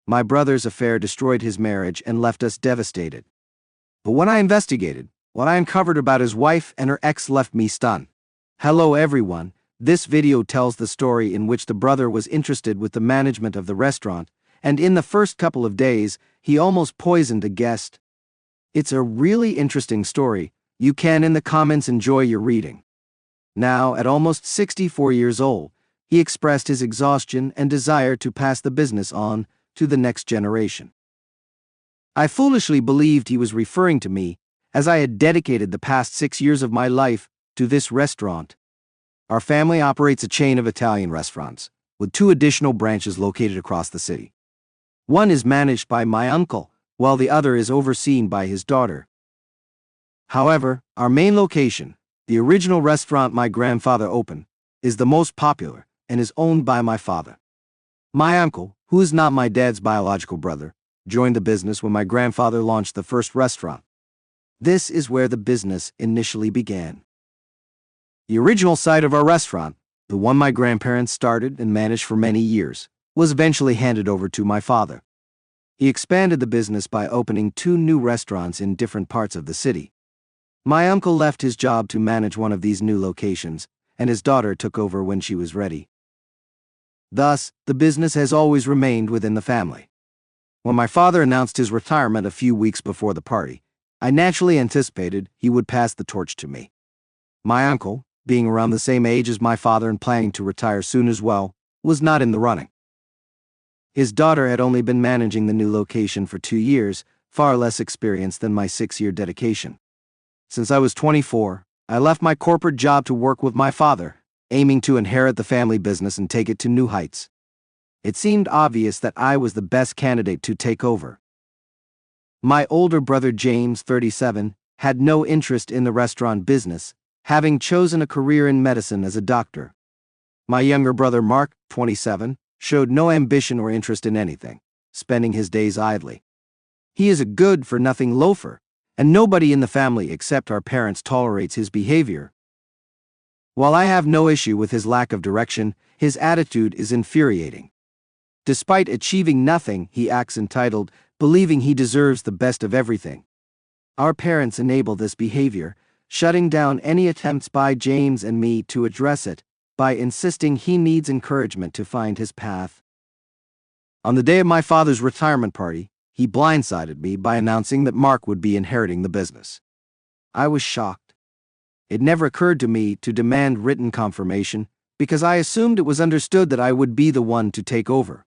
My brother's affair destroyed his marriage and left us devastated. But when I investigated, what I uncovered about his wife and her ex left me stunned. Hello everyone, this video tells the story in which the brother was interested with the management of the restaurant, and in the first couple of days, he almost poisoned a guest. It's a really interesting story. You can in the comments enjoy your reading. Now, at almost 64 years old, he expressed his exhaustion and desire to pass the business on to the next generation. I foolishly believed he was referring to me, as I had dedicated the past 6 years of my life to this restaurant. Our family operates a chain of Italian restaurants, with 2 additional branches located across the city. One is managed by my uncle, while the other is overseen by his daughter. However, our main location, the original restaurant my grandfather opened, is the most popular and is owned by my father. My uncle, who is not my dad's biological brother, joined the business when my grandfather launched the first restaurant. This is where the business initially began. The original site of our restaurant, the one my grandparents started and managed for many years, was eventually handed over to my father. He expanded the business by opening 2 new restaurants in different parts of the city. My uncle left his job to manage one of these new locations, and his daughter took over when she was ready. Thus, the business has always remained within the family. When my father announced his retirement a few weeks before the party, I naturally anticipated he would pass the torch to me. My uncle, being around the same age as my father and planning to retire soon as well, was not in the running. His daughter had only been managing the new location for 2 years, far less experience than my 6-year dedication. Since I was 24, I left my corporate job to work with my father, aiming to inherit the family business and take it to new heights. It seemed obvious that I was the best candidate to take over. My older brother James, 37, had no interest in the restaurant business, having chosen a career in medicine as a doctor. My younger brother Mark, 27, showed no ambition or interest in anything, spending his days idly. He is a good-for-nothing loafer, and nobody in the family except our parents tolerates his behavior. While I have no issue with his lack of direction, his attitude is infuriating. Despite achieving nothing, he acts entitled, believing he deserves the best of everything. Our parents enable this behavior, shutting down any attempts by James and me to address it, by insisting he needs encouragement to find his path. On the day of my father's retirement party, he blindsided me by announcing that Mark would be inheriting the business. I was shocked. It never occurred to me to demand written confirmation, because I assumed it was understood that I would be the one to take over.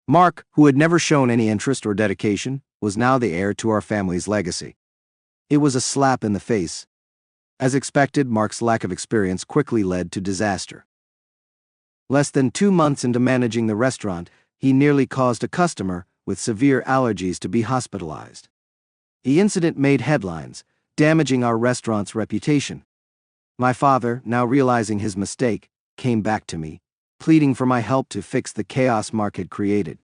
Mark, who had never shown any interest or dedication, was now the heir to our family's legacy. It was a slap in the face. As expected, Mark's lack of experience quickly led to disaster. Less than 2 months into managing the restaurant, he nearly caused a customer with severe allergies to be hospitalized. The incident made headlines, damaging our restaurant's reputation. My father, now realizing his mistake, came back to me, pleading for my help to fix the chaos Mark had created.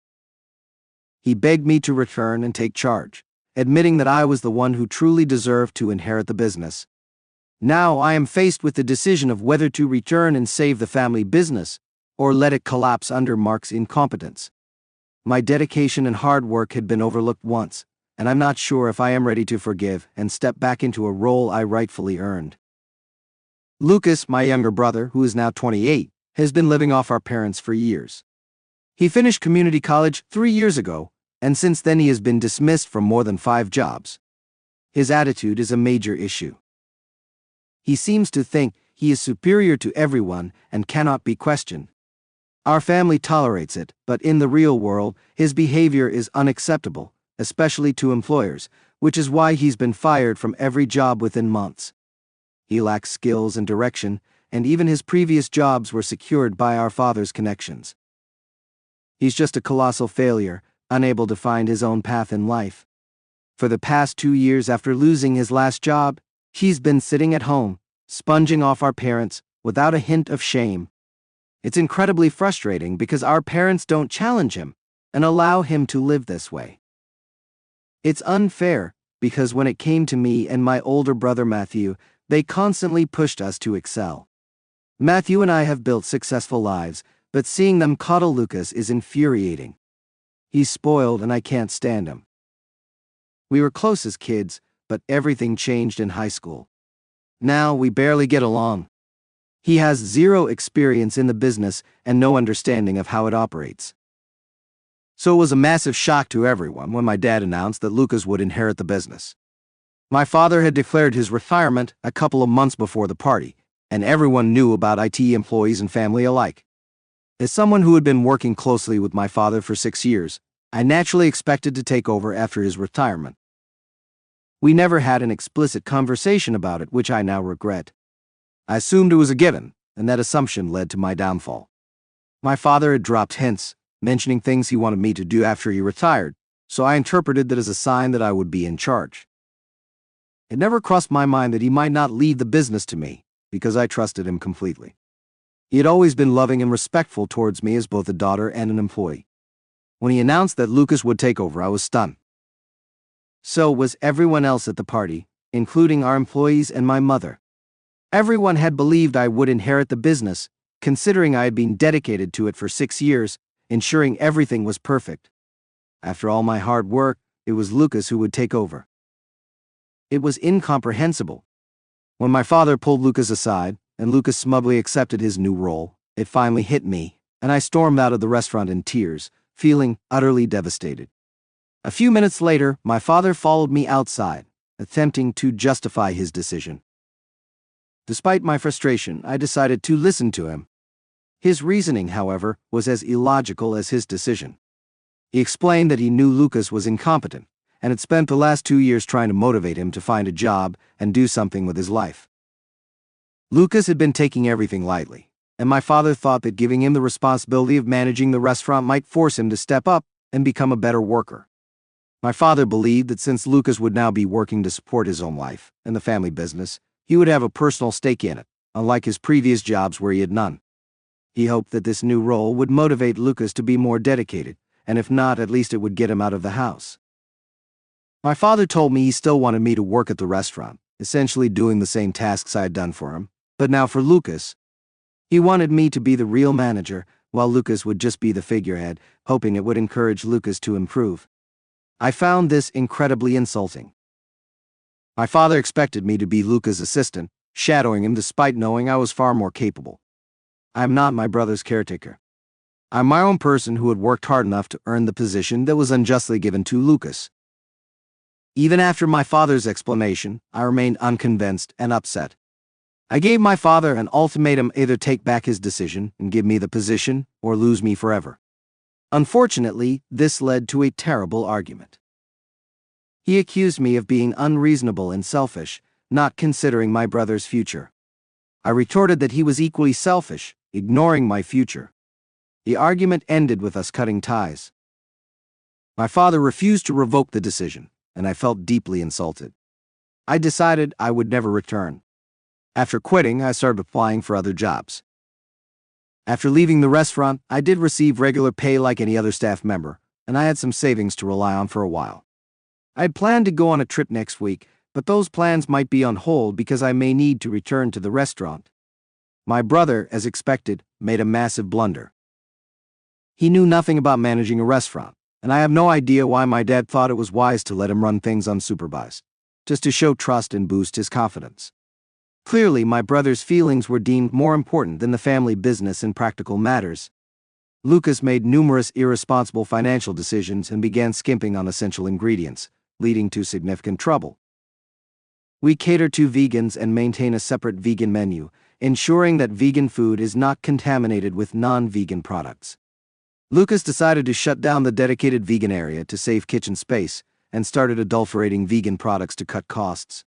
He begged me to return and take charge, admitting that I was the one who truly deserved to inherit the business. Now I am faced with the decision of whether to return and save the family business, or let it collapse under Mark's incompetence. My dedication and hard work had been overlooked once, and I'm not sure if I am ready to forgive and step back into a role I rightfully earned. Lucas, my younger brother, who is now 28, has been living off our parents for years. He finished community college 3 years ago, and since then he has been dismissed from more than 5 jobs. His attitude is a major issue. He seems to think he is superior to everyone and cannot be questioned. Our family tolerates it, but in the real world, his behavior is unacceptable, especially to employers, which is why he's been fired from every job within months. He lacks skills and direction, and even his previous jobs were secured by our father's connections. He's just a colossal failure, unable to find his own path in life. For the past 2 years after losing his last job, he's been sitting at home, sponging off our parents, without a hint of shame. It's incredibly frustrating because our parents don't challenge him and allow him to live this way. It's unfair because when it came to me and my older brother Matthew, they constantly pushed us to excel. Matthew and I have built successful lives, but seeing them coddle Lucas is infuriating. He's spoiled and I can't stand him. We were close as kids, but everything changed in high school. Now we barely get along. He has zero experience in the business and no understanding of how it operates. So it was a massive shock to everyone when my dad announced that Lucas would inherit the business. My father had declared his retirement a couple of months before the party, and everyone knew about IT employees and family alike. As someone who had been working closely with my father for 6 years, I naturally expected to take over after his retirement. We never had an explicit conversation about it, which I now regret. I assumed it was a given, and that assumption led to my downfall. My father had dropped hints, mentioning things he wanted me to do after he retired, so I interpreted that as a sign that I would be in charge. It never crossed my mind that he might not leave the business to me, because I trusted him completely. He had always been loving and respectful towards me as both a daughter and an employee. When he announced that Lucas would take over, I was stunned. So was everyone else at the party, including our employees and my mother. Everyone had believed I would inherit the business, considering I had been dedicated to it for 6 years, ensuring everything was perfect. After all my hard work, it was Lucas who would take over. It was incomprehensible. When my father pulled Lucas aside, and Lucas smugly accepted his new role, it finally hit me, and I stormed out of the restaurant in tears, feeling utterly devastated. A few minutes later, my father followed me outside, attempting to justify his decision. Despite my frustration, I decided to listen to him. His reasoning, however, was as illogical as his decision. He explained that he knew Lucas was incompetent, and had spent the last 2 years trying to motivate him to find a job and do something with his life. Lucas had been taking everything lightly, and my father thought that giving him the responsibility of managing the restaurant might force him to step up and become a better worker. My father believed that since Lucas would now be working to support his own life and the family business, he would have a personal stake in it, unlike his previous jobs where he had none. He hoped that this new role would motivate Lucas to be more dedicated, and if not, at least it would get him out of the house. My father told me he still wanted me to work at the restaurant, essentially doing the same tasks I had done for him, but now for Lucas. He wanted me to be the real manager, while Lucas would just be the figurehead, hoping it would encourage Lucas to improve. I found this incredibly insulting. My father expected me to be Lucas' assistant, shadowing him despite knowing I was far more capable. I am not my brother's caretaker. I'm my own person who had worked hard enough to earn the position that was unjustly given to Lucas. Even after my father's explanation, I remained unconvinced and upset. I gave my father an ultimatum: either take back his decision and give me the position, or lose me forever. Unfortunately, this led to a terrible argument. He accused me of being unreasonable and selfish, not considering my brother's future. I retorted that he was equally selfish, ignoring my future. The argument ended with us cutting ties. My father refused to revoke the decision, and I felt deeply insulted. I decided I would never return. After quitting, I started applying for other jobs. After leaving the restaurant, I did receive regular pay like any other staff member, and I had some savings to rely on for a while. I had planned to go on a trip next week, but those plans might be on hold because I may need to return to the restaurant. My brother, as expected, made a massive blunder. He knew nothing about managing a restaurant, and I have no idea why my dad thought it was wise to let him run things unsupervised, just to show trust and boost his confidence. Clearly, my brother's feelings were deemed more important than the family business in practical matters. Lucas made numerous irresponsible financial decisions and began skimping on essential ingredients, leading to significant trouble. We cater to vegans and maintain a separate vegan menu, ensuring that vegan food is not contaminated with non-vegan products. Lucas decided to shut down the dedicated vegan area to save kitchen space and started adulterating vegan products to cut costs.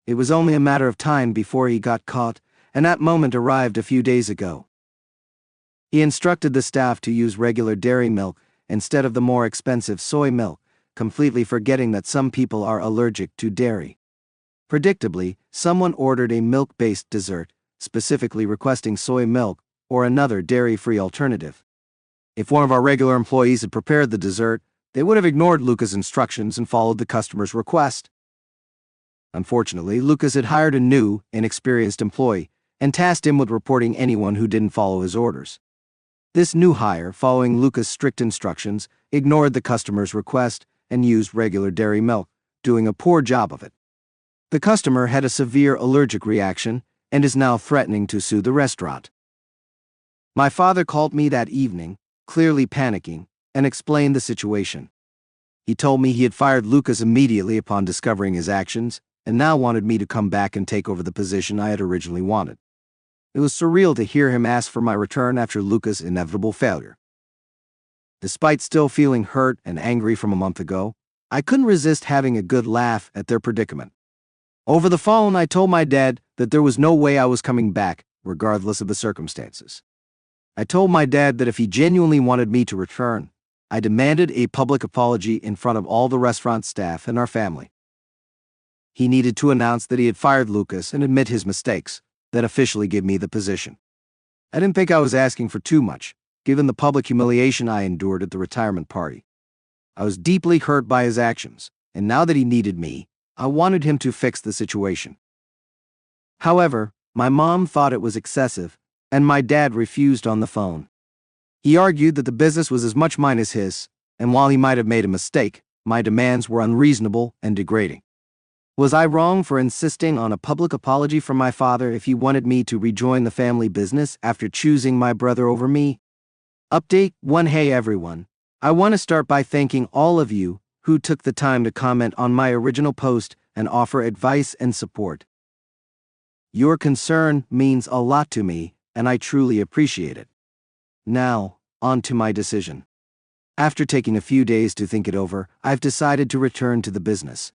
It was only a matter of time before he got caught, and that moment arrived a few days ago. He instructed the staff to use regular dairy milk instead of the more expensive soy milk, completely forgetting that some people are allergic to dairy. Predictably, someone ordered a milk-based dessert, specifically requesting soy milk or another dairy-free alternative. If one of our regular employees had prepared the dessert, they would have ignored Lucas' instructions and followed the customer's request. Unfortunately, Lucas had hired a new, inexperienced employee and tasked him with reporting anyone who didn't follow his orders. This new hire, following Lucas' strict instructions, ignored the customer's request and used regular dairy milk, doing a poor job of it. The customer had a severe allergic reaction and is now threatening to sue the restaurant. My father called me that evening, clearly panicking, and explained the situation. He told me he had fired Lucas immediately upon discovering his actions and now wanted me to come back and take over the position I had originally wanted. It was surreal to hear him ask for my return after Lucas' inevitable failure. Despite still feeling hurt and angry from a month ago, I couldn't resist having a good laugh at their predicament. Over the phone, I told my dad that there was no way I was coming back, regardless of the circumstances. I told my dad that if he genuinely wanted me to return, I demanded a public apology in front of all the restaurant staff and our family. He needed to announce that he had fired Lucas and admit his mistakes, then officially give me the position. I didn't think I was asking for too much, given the public humiliation I endured at the retirement party. I was deeply hurt by his actions, and now that he needed me, I wanted him to fix the situation. However, my mom thought it was excessive, and my dad refused on the phone. He argued that the business was as much mine as his, and while he might have made a mistake, my demands were unreasonable and degrading. Was I wrong for insisting on a public apology from my father if he wanted me to rejoin the family business after choosing my brother over me? Update 1. Hey everyone, I want to start by thanking all of you who took the time to comment on my original post and offer advice and support. Your concern means a lot to me, and I truly appreciate it. Now, on to my decision. After taking a few days to think it over, I've decided to return to the business.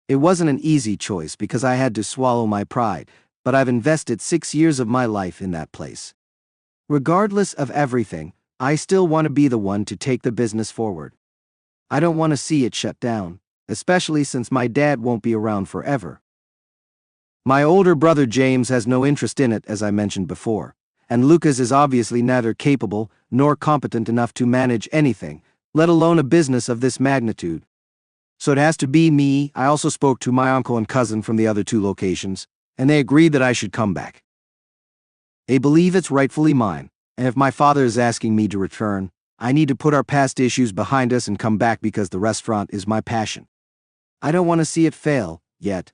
It wasn't an easy choice because I had to swallow my pride, but I've invested 6 years of my life in that place. Regardless of everything, I still want to be the one to take the business forward. I don't want to see it shut down, especially since my dad won't be around forever. My older brother James has no interest in it, as I mentioned before, and Lucas is obviously neither capable nor competent enough to manage anything, let alone a business of this magnitude. So it has to be me. I also spoke to my uncle and cousin from the other 2 locations, and they agreed that I should come back. They believe it's rightfully mine, and if my father is asking me to return, I need to put our past issues behind us and come back because the restaurant is my passion. I don't want to see it fail, yet.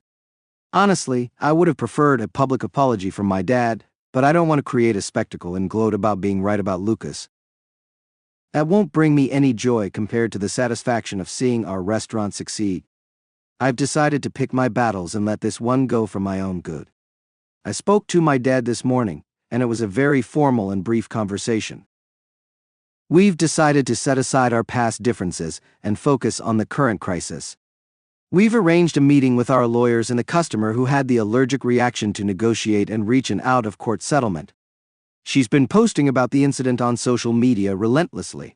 Honestly, I would have preferred a public apology from my dad, but I don't want to create a spectacle and gloat about being right about Lucas. That won't bring me any joy compared to the satisfaction of seeing our restaurant succeed. I've decided to pick my battles and let this one go for my own good. I spoke to my dad this morning, and it was a very formal and brief conversation. We've decided to set aside our past differences and focus on the current crisis. We've arranged a meeting with our lawyers and the customer who had the allergic reaction to negotiate and reach an out-of-court settlement. She's been posting about the incident on social media relentlessly.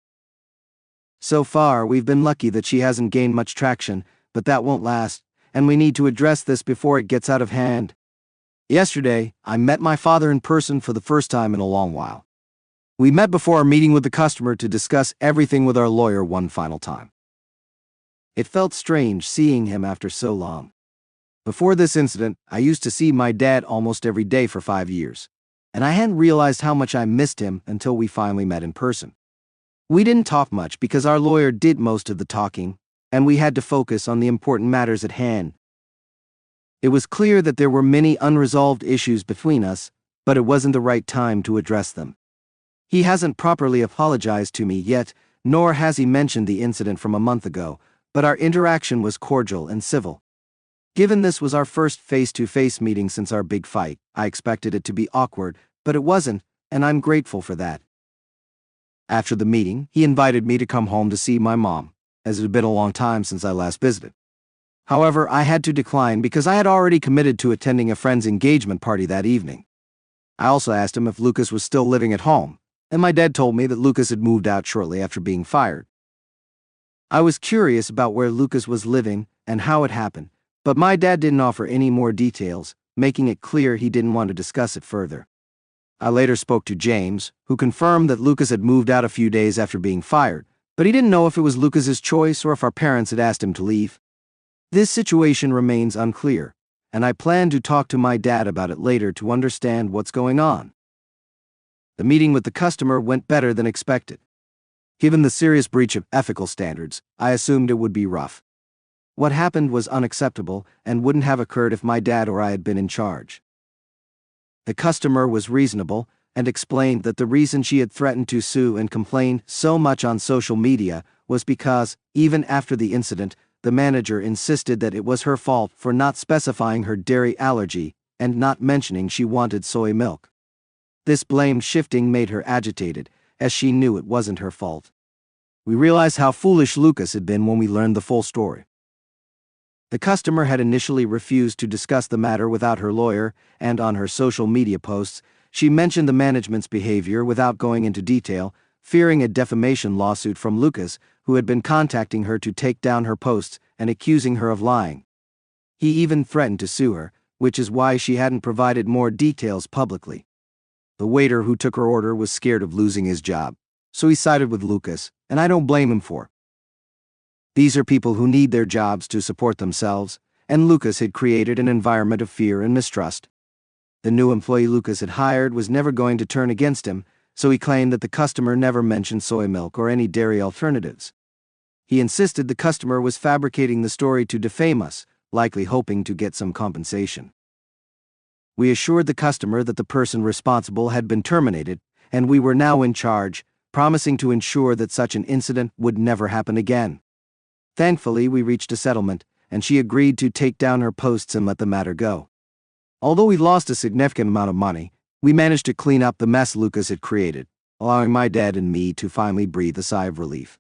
So far, we've been lucky that she hasn't gained much traction, but that won't last, and we need to address this before it gets out of hand. Yesterday, I met my father in person for the first time in a long while. We met before our meeting with the customer to discuss everything with our lawyer one final time. It felt strange seeing him after so long. Before this incident, I used to see my dad almost every day for 5 years, and I hadn't realized how much I missed him until we finally met in person. We didn't talk much because our lawyer did most of the talking, and we had to focus on the important matters at hand. It was clear that there were many unresolved issues between us, but it wasn't the right time to address them. He hasn't properly apologized to me yet, nor has he mentioned the incident from a month ago, but our interaction was cordial and civil. Given this was our first face-to-face meeting since our big fight, I expected it to be awkward, but it wasn't, and I'm grateful for that. After the meeting, he invited me to come home to see my mom, as it had been a long time since I last visited. However, I had to decline because I had already committed to attending a friend's engagement party that evening. I also asked him if Lucas was still living at home, and my dad told me that Lucas had moved out shortly after being fired. I was curious about where Lucas was living and how it happened, but my dad didn't offer any more details, making it clear he didn't want to discuss it further. I later spoke to James, who confirmed that Lucas had moved out a few days after being fired, but he didn't know if it was Lucas's choice or if our parents had asked him to leave. This situation remains unclear, and I plan to talk to my dad about it later to understand what's going on. The meeting with the customer went better than expected. Given the serious breach of ethical standards, I assumed it would be rough. What happened was unacceptable and wouldn't have occurred if my dad or I had been in charge. The customer was reasonable and explained that the reason she had threatened to sue and complain so much on social media was because, even after the incident, the manager insisted that it was her fault for not specifying her dairy allergy and not mentioning she wanted soy milk. This blame shifting made her agitated, as she knew it wasn't her fault. We realized how foolish Lucas had been when we learned the full story. The customer had initially refused to discuss the matter without her lawyer, and on her social media posts, she mentioned the management's behavior without going into detail, fearing a defamation lawsuit from Lucas, who had been contacting her to take down her posts and accusing her of lying. He even threatened to sue her, which is why she hadn't provided more details publicly. The waiter who took her order was scared of losing his job, so he sided with Lucas, and I don't blame him for it. These are people who need their jobs to support themselves, and Lucas had created an environment of fear and mistrust. The new employee Lucas had hired was never going to turn against him, so he claimed that the customer never mentioned soy milk or any dairy alternatives. He insisted the customer was fabricating the story to defame us, likely hoping to get some compensation. We assured the customer that the person responsible had been terminated, and we were now in charge, promising to ensure that such an incident would never happen again. Thankfully, we reached a settlement, and she agreed to take down her posts and let the matter go. Although we lost a significant amount of money, we managed to clean up the mess Lucas had created, allowing my dad and me to finally breathe a sigh of relief.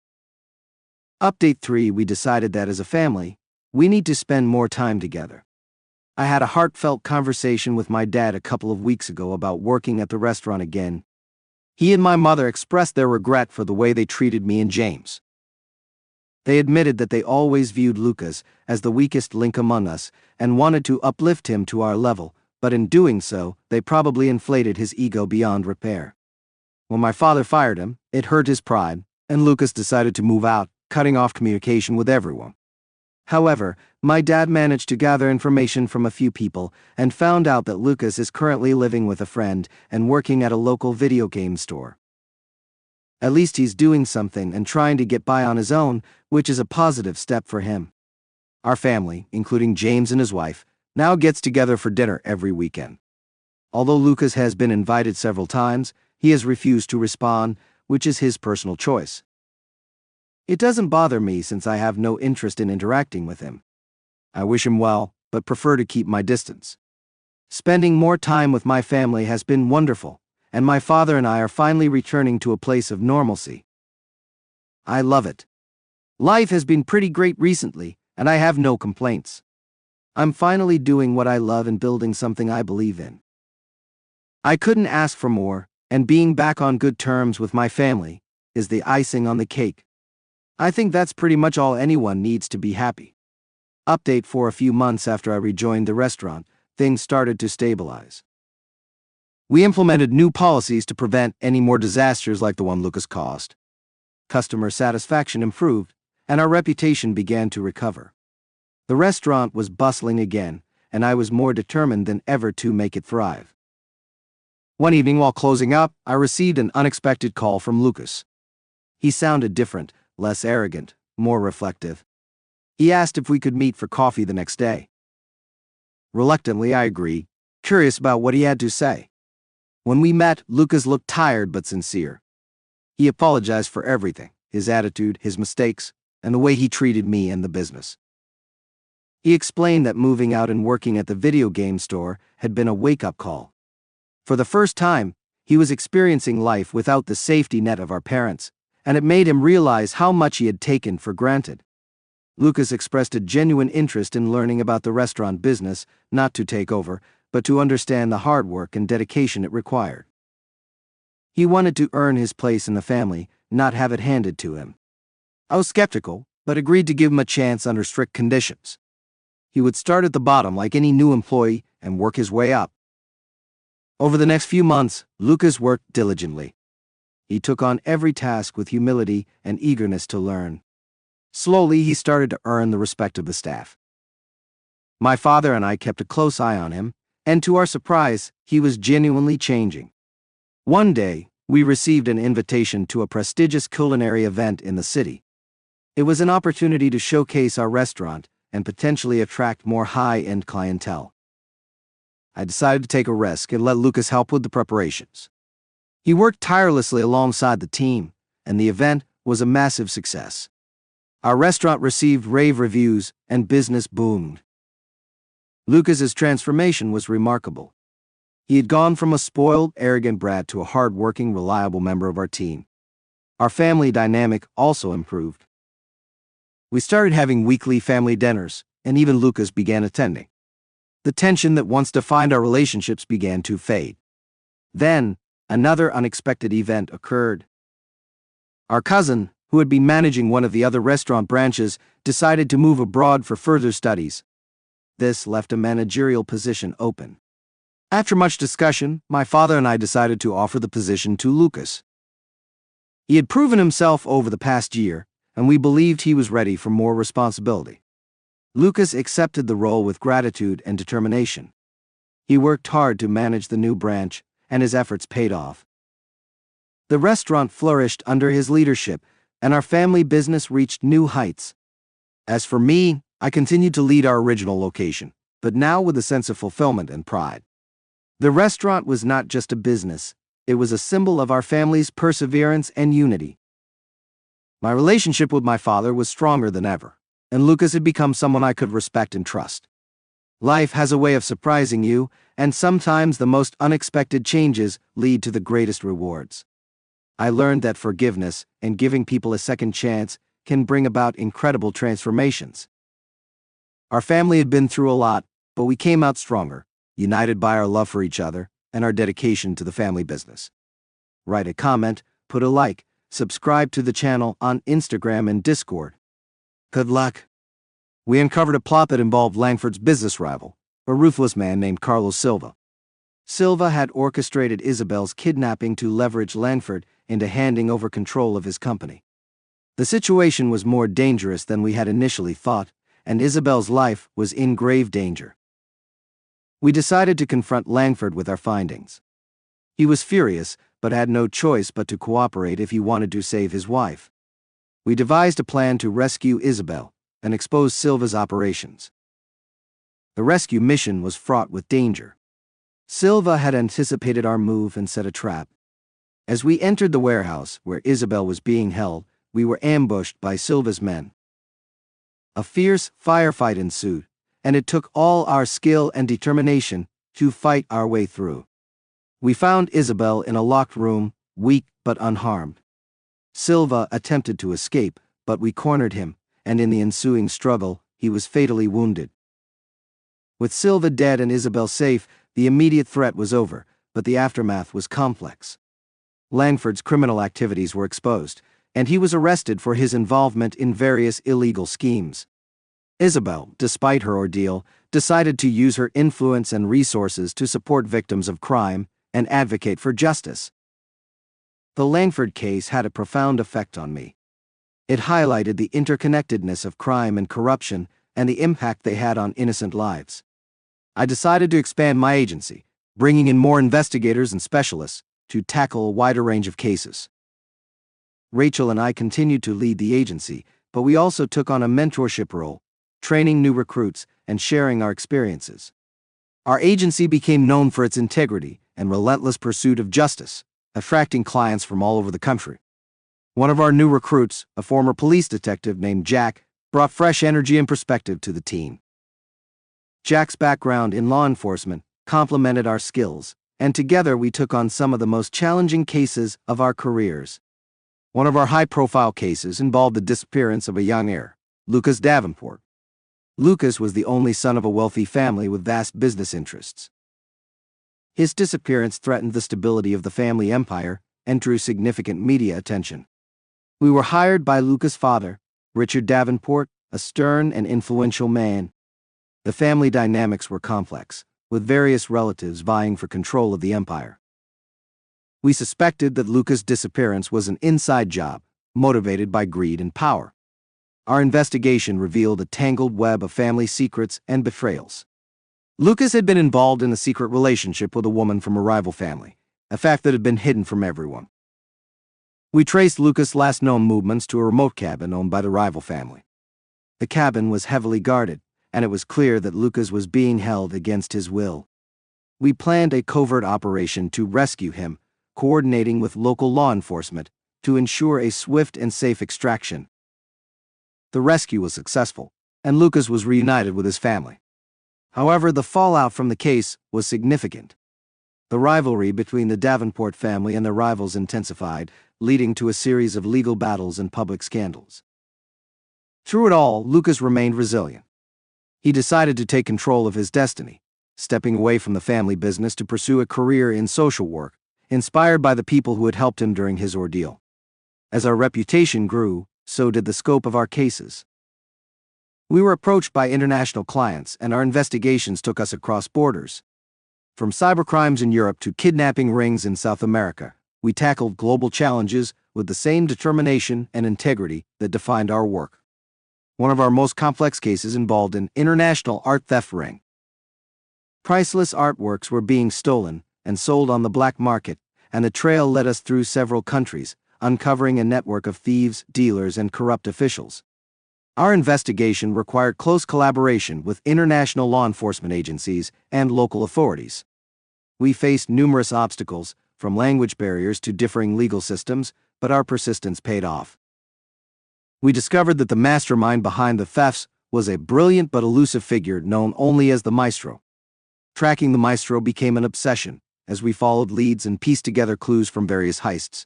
Update 3: We decided that as a family, we need to spend more time together. I had a heartfelt conversation with my dad a couple of weeks ago about working at the restaurant again. He and my mother expressed their regret for the way they treated me and James. They admitted that they always viewed Lucas as the weakest link among us and wanted to uplift him to our level, but in doing so, they probably inflated his ego beyond repair. When my father fired him, it hurt his pride, and Lucas decided to move out, cutting off communication with everyone. However, my dad managed to gather information from a few people and found out that Lucas is currently living with a friend and working at a local video game store. At least he's doing something and trying to get by on his own, which is a positive step for him. Our family, including James and his wife, now gets together for dinner every weekend. Although Lucas has been invited several times, he has refused to respond, which is his personal choice. It doesn't bother me since I have no interest in interacting with him. I wish him well, but prefer to keep my distance. Spending more time with my family has been wonderful, and my father and I are finally returning to a place of normalcy. I love it. Life has been pretty great recently, and I have no complaints. I'm finally doing what I love and building something I believe in. I couldn't ask for more, and being back on good terms with my family is the icing on the cake. I think that's pretty much all anyone needs to be happy. Update: for a few months after I rejoined the restaurant, things started to stabilize. We implemented new policies to prevent any more disasters like the one Lucas caused. Customer satisfaction improved, and our reputation began to recover. The restaurant was bustling again, and I was more determined than ever to make it thrive. One evening while closing up, I received an unexpected call from Lucas. He sounded different, less arrogant, more reflective. He asked if we could meet for coffee the next day. Reluctantly, I agreed, curious about what he had to say. When we met, Lucas looked tired but sincere. He apologized for everything: his attitude, his mistakes, and the way he treated me and the business. He explained that moving out and working at the video game store had been a wake-up call. For the first time, he was experiencing life without the safety net of our parents, and it made him realize how much he had taken for granted. Lucas expressed a genuine interest in learning about the restaurant business, not to take over, but to understand the hard work and dedication it required. He wanted to earn his place in the family, not have it handed to him. I was skeptical, but agreed to give him a chance under strict conditions. He would start at the bottom like any new employee and work his way up. Over the next few months, Lucas worked diligently. He took on every task with humility and eagerness to learn. Slowly, he started to earn the respect of the staff. My father and I kept a close eye on him, and to our surprise, he was genuinely changing. One day, We received an invitation to a prestigious culinary event in the city. It was an opportunity to showcase our restaurant and potentially attract more high-end clientele. I decided to take a risk and let Lucas help with the preparations. He worked tirelessly alongside the team, and the event was a massive success. Our restaurant received rave reviews and business boomed. Lucas's transformation was remarkable. He had gone from a spoiled, arrogant brat to a hard-working, reliable member of our team. Our family dynamic also improved. We started having weekly family dinners, and even Lucas began attending. The tension that once defined our relationships began to fade. Then, another unexpected event occurred. Our cousin, who had been managing one of the other restaurant branches, decided to move abroad for further studies. This left a managerial position open. After much discussion, my father and I decided to offer the position to Lucas. He had proven himself over the past year, and we believed he was ready for more responsibility. Lucas accepted the role with gratitude and determination. He worked hard to manage the new branch, and his efforts paid off. The restaurant flourished under his leadership, and our family business reached new heights. As for me, I continued to lead our original location, but now with a sense of fulfillment and pride. The restaurant was not just a business, it was a symbol of our family's perseverance and unity. My relationship with my father was stronger than ever, and Lucas had become someone I could respect and trust. Life has a way of surprising you, and sometimes the most unexpected changes lead to the greatest rewards. I learned that forgiveness and giving people a second chance can bring about incredible transformations. Our family had been through a lot, but we came out stronger, united by our love for each other and our dedication to the family business. Write a comment, put a like, subscribe to the channel on Instagram and Discord. Good luck. We uncovered a plot that involved Langford's business rival, a ruthless man named Carlos Silva. Silva had orchestrated Isabel's kidnapping to leverage Langford into handing over control of his company. The situation was more dangerous than we had initially thought, and Isabel's life was in grave danger. We decided to confront Langford with our findings. He was furious, but had no choice but to cooperate if he wanted to save his wife. We devised a plan to rescue Isabel and expose Silva's operations. The rescue mission was fraught with danger. Silva had anticipated our move and set a trap. As we entered the warehouse where Isabel was being held, we were ambushed by Silva's men. A fierce firefight ensued, and it took all our skill and determination to fight our way through. We found Isabel in a locked room, weak but unharmed. Silva attempted to escape, but we cornered him, and in the ensuing struggle, he was fatally wounded. With Silva dead and Isabel safe, the immediate threat was over, but the aftermath was complex. Langford's criminal activities were exposed, and he was arrested for his involvement in various illegal schemes. Isabel, despite her ordeal, decided to use her influence and resources to support victims of crime and advocate for justice. The Langford case had a profound effect on me. It highlighted the interconnectedness of crime and corruption and the impact they had on innocent lives. I decided to expand my agency, bringing in more investigators and specialists to tackle a wider range of cases. Rachel and I continued to lead the agency, but we also took on a mentorship role, training new recruits and sharing our experiences. Our agency became known for its integrity and relentless pursuit of justice, attracting clients from all over the country. One of our new recruits, a former police detective named Jack, brought fresh energy and perspective to the team. Jack's background in law enforcement complemented our skills, and together we took on some of the most challenging cases of our careers. One of our high-profile cases involved the disappearance of a young heir, Lucas Davenport. Lucas was the only son of a wealthy family with vast business interests. His disappearance threatened the stability of the family empire and drew significant media attention. We were hired by Lucas' father, Richard Davenport, a stern and influential man. The family dynamics were complex, with various relatives vying for control of the empire. We suspected that Lucas' disappearance was an inside job, motivated by greed and power. Our investigation revealed a tangled web of family secrets and betrayals. Lucas had been involved in a secret relationship with a woman from a rival family, a fact that had been hidden from everyone. We traced Lucas' last known movements to a remote cabin owned by the rival family. The cabin was heavily guarded, and it was clear that Lucas was being held against his will. We planned a covert operation to rescue him, coordinating with local law enforcement to ensure a swift and safe extraction. The rescue was successful, and Lucas was reunited with his family. However, the fallout from the case was significant. The rivalry between the Davenport family and their rivals intensified, leading to a series of legal battles and public scandals. Through it all, Lucas remained resilient. He decided to take control of his destiny, stepping away from the family business to pursue a career in social work, inspired by the people who had helped him during his ordeal. As our reputation grew, so did the scope of our cases. We were approached by international clients, and our investigations took us across borders. From cybercrimes in Europe to kidnapping rings in South America, we tackled global challenges with the same determination and integrity that defined our work. One of our most complex cases involved an international art theft ring. Priceless artworks were being stolen and sold on the black market, and the trail led us through several countries, uncovering a network of thieves, dealers, and corrupt officials. Our investigation required close collaboration with international law enforcement agencies and local authorities. We faced numerous obstacles, from language barriers to differing legal systems, but our persistence paid off. We discovered that the mastermind behind the thefts was a brilliant but elusive figure known only as the Maestro. Tracking the Maestro became an obsession, as we followed leads and pieced together clues from various heists.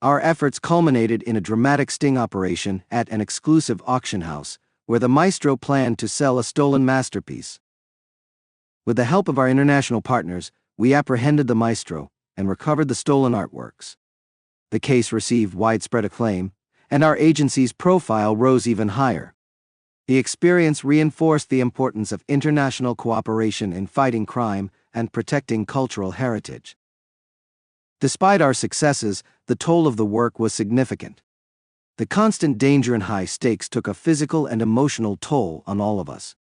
Our efforts culminated in a dramatic sting operation at an exclusive auction house, where the Maestro planned to sell a stolen masterpiece. With the help of our international partners, we apprehended the Maestro and recovered the stolen artworks. The case received widespread acclaim, and our agency's profile rose even higher. The experience reinforced the importance of international cooperation in fighting crime and protecting cultural heritage. Despite our successes, the toll of the work was significant. The constant danger and high stakes took a physical and emotional toll on all of us.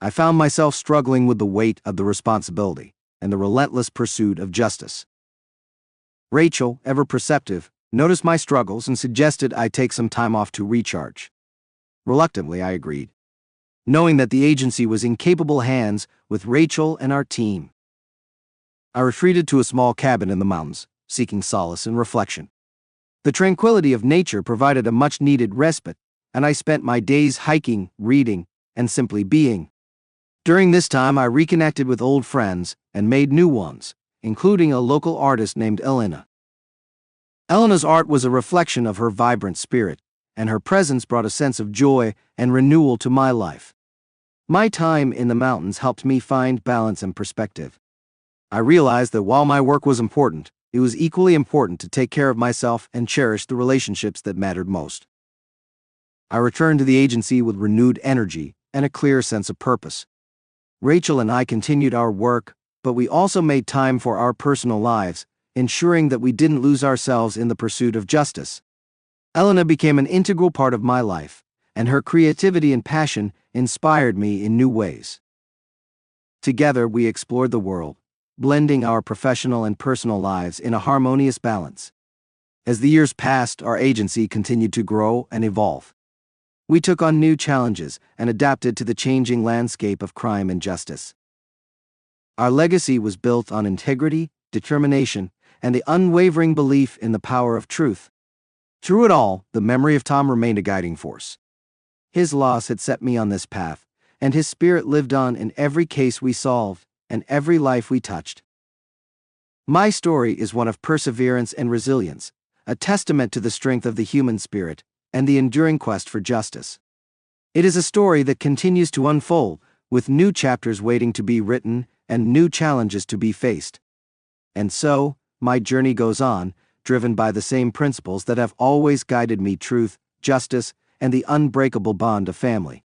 I found myself struggling with the weight of the responsibility and the relentless pursuit of justice. Rachel, ever perceptive, noticed my struggles and suggested I take some time off to recharge. Reluctantly, I agreed, knowing that the agency was in capable hands with Rachel and our team. I retreated to a small cabin in the mountains, seeking solace and reflection. The tranquility of nature provided a much-needed respite, and I spent my days hiking, reading, and simply being. During this time, I reconnected with old friends and made new ones, including a local artist named Elena. Elena's art was a reflection of her vibrant spirit, and her presence brought a sense of joy and renewal to my life. My time in the mountains helped me find balance and perspective. I realized that while my work was important, it was equally important to take care of myself and cherish the relationships that mattered most. I returned to the agency with renewed energy and a clear sense of purpose. Rachel and I continued our work, but we also made time for our personal lives, ensuring that we didn't lose ourselves in the pursuit of justice. Elena became an integral part of my life, and her creativity and passion inspired me in new ways. Together, we explored the world, blending our professional and personal lives in a harmonious balance. As the years passed, our agency continued to grow and evolve. We took on new challenges and adapted to the changing landscape of crime and justice. Our legacy was built on integrity, determination, and the unwavering belief in the power of truth. Through it all, the memory of Tom remained a guiding force. His loss had set me on this path, and his spirit lived on in every case we solved and every life we touched. My story is one of perseverance and resilience, a testament to the strength of the human spirit and the enduring quest for justice. It is a story that continues to unfold, with new chapters waiting to be written and new challenges to be faced. And so, my journey goes on, driven by the same principles that have always guided me: truth, justice, and the unbreakable bond of family.